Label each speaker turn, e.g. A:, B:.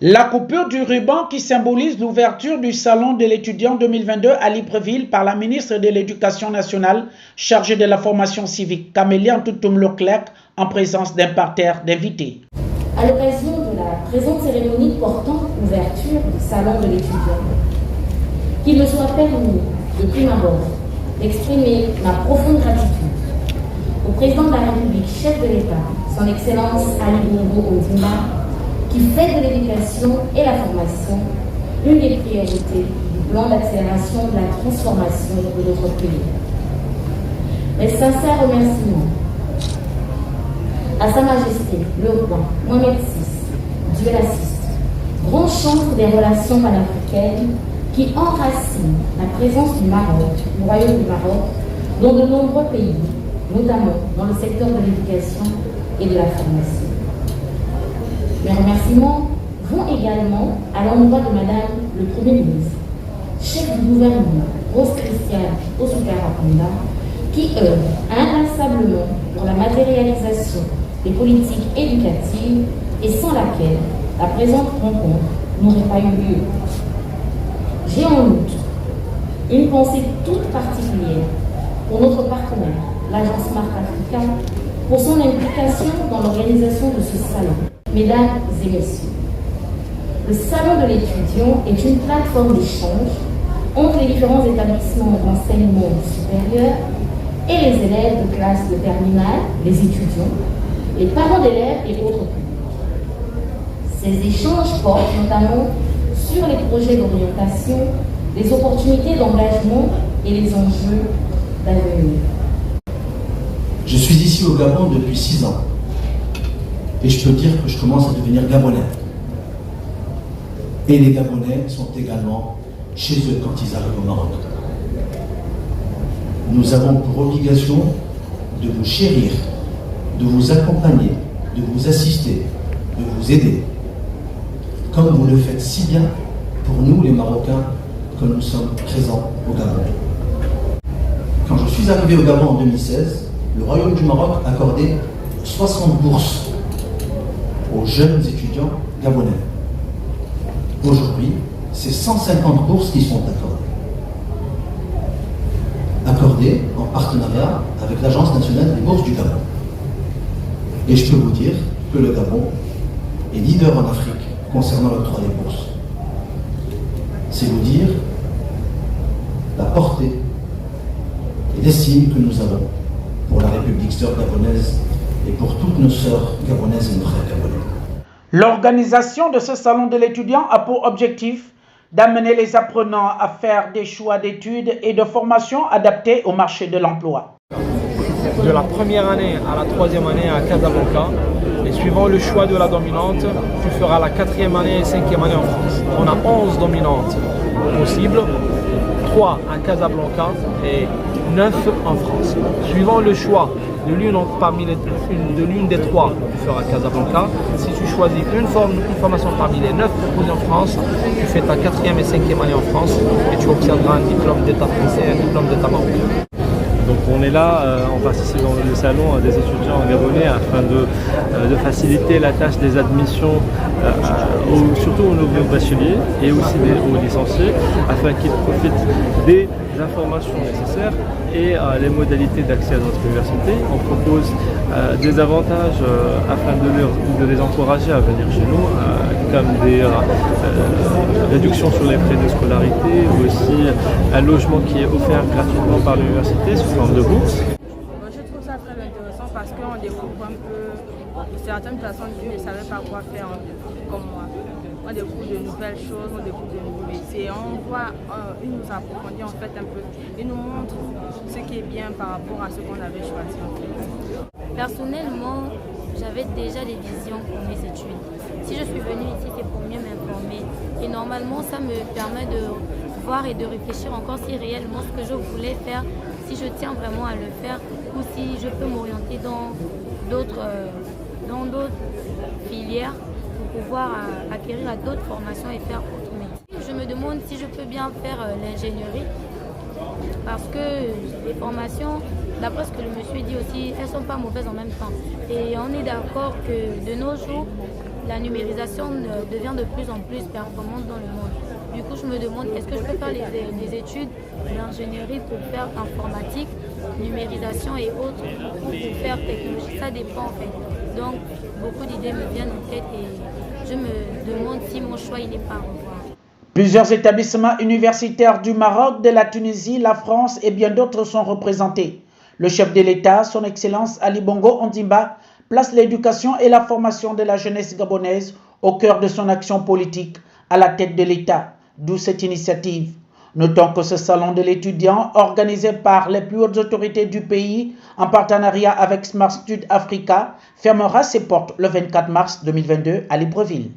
A: La coupure du ruban qui symbolise l'ouverture du Salon de l'étudiant 2022 à Libreville par la ministre de l'Éducation nationale chargée de la formation civique, Camélie Antoutoum-Leclerc, en présence d'un parterre d'invités.
B: À l'occasion de la présente cérémonie portant ouverture du Salon de l'étudiant, qu'il me soit permis, de prime abord, d'exprimer ma profonde gratitude au président de la République, chef de l'État, son Excellence Ali Bongo Ondimba, qui fait de l'éducation et la formation une des priorités du plan d'accélération de la transformation de notre pays. Mes sincères remerciements à Sa Majesté le roi Mohamed VI, Dieu l'assiste, grand chantre des relations panafricaines qui enracine la présence du Maroc, du Royaume du Maroc, dans de nombreux pays, notamment dans le secteur de l'éducation et de la formation. Mes remerciements vont également à l'endroit de Madame le Premier ministre, chef du gouvernement, Rose Christiane Osuka-Rakunda, qui œuvre inlassablement pour la matérialisation des politiques éducatives et sans laquelle la présente rencontre n'aurait pas eu lieu. J'ai en outre une pensée toute particulière pour notre partenaire, l'agence Marc Africa, pour son implication dans l'organisation de ce salon. Mesdames et messieurs, le Salon de l'étudiant est une plateforme d'échange entre les différents établissements d'enseignement supérieur et les élèves de classe de terminale, les étudiants, les parents d'élèves et autres publics. Ces échanges portent notamment sur les projets d'orientation, les opportunités d'engagement et les enjeux d'avenir.
C: Je suis ici au Gabon depuis 6 ans. Et je peux dire que je commence à devenir Gabonais. Et les Gabonais sont également chez eux quand ils arrivent au Maroc. Nous avons pour obligation de vous chérir, de vous accompagner, de vous assister, de vous aider, comme vous le faites si bien pour nous les Marocains que nous sommes présents au Gabon. Quand je suis arrivé au Gabon en 2016, le Royaume du Maroc accordait 60 bourses aux jeunes étudiants gabonais. Aujourd'hui, c'est 150 bourses qui sont accordées en partenariat avec l'Agence nationale des bourses du Gabon. Et je peux vous dire que le Gabon est leader en Afrique concernant l'octroi des bourses. C'est vous dire la portée et l'estime que nous avons pour la République sœur gabonaise et pour toutes nos sœurs gabonaises et nos frères gabonais.
A: L'organisation de ce salon de l'étudiant a pour objectif d'amener les apprenants à faire des choix d'études et de formation adaptés au marché de l'emploi.
D: De la première année à la troisième année à Casablanca, et suivant le choix de la dominante, tu feras la quatrième année et cinquième année en France. On a 11 dominantes possibles, 3 à Casablanca et 9 en France. Suivant le choix de l'une des 3, tu feras Casablanca. Si tu choisis une formation parmi les 9 proposées en France, tu fais ta quatrième et cinquième année en France et tu obtiendras un diplôme d'état français et un diplôme d'état marocain.
E: Donc on est là, on participe dans le salon des étudiants gabonais afin de faciliter la tâche des admissions, surtout aux nouveaux bacheliers et aussi aux licenciés, afin qu'ils profitent des informations nécessaires et les modalités d'accès à notre université. On propose des avantages afin de les encourager à venir chez nous, comme des réductions sur les frais de scolarité, ou aussi un logement qui est offert gratuitement par l'université sous forme de bourse.
F: Je trouve ça très intéressant parce qu'on découvre un peu certaines personnes qui ne savaient pas quoi faire comme moi. On découvre de nouvelles choses, on découvre de nouveaux métiers, on voit, ils nous approfondissent en fait un peu, ils nous montrent ce qui est bien par rapport à ce qu'on avait choisi en fait.
G: Personnellement, j'avais déjà des visions pour mes études. Si je suis venue ici, c'est pour mieux m'informer. Et normalement, ça me permet de voir et de réfléchir encore si réellement ce que je voulais faire, si je tiens vraiment à le faire ou si je peux m'orienter dans d'autres filières pour pouvoir acquérir à d'autres formations et faire autre métier. Je me demande si je peux bien faire l'ingénierie Parce que les formations, d'après ce que le monsieur dit aussi, elles ne sont pas mauvaises en même temps. Et on est d'accord que de nos jours, la numérisation devient de plus en plus performante dans le monde. Du coup, je me demande, est-ce que je peux faire des études d'ingénierie pour faire informatique, numérisation et autres, ou pour faire technologie? Ça dépend en fait. Donc, beaucoup d'idées me viennent en tête et je me demande si mon choix il n'est pas à revoir.
A: Plusieurs établissements universitaires du Maroc, de la Tunisie, la France et bien d'autres sont représentés. Le chef de l'État, son Excellence Ali Bongo Ondimba, place l'éducation et la formation de la jeunesse gabonaise au cœur de son action politique à la tête de l'État, d'où cette initiative. Notons que ce salon de l'étudiant, organisé par les plus hautes autorités du pays en partenariat avec Smart Stud Africa, fermera ses portes le 24 mars 2022 à Libreville.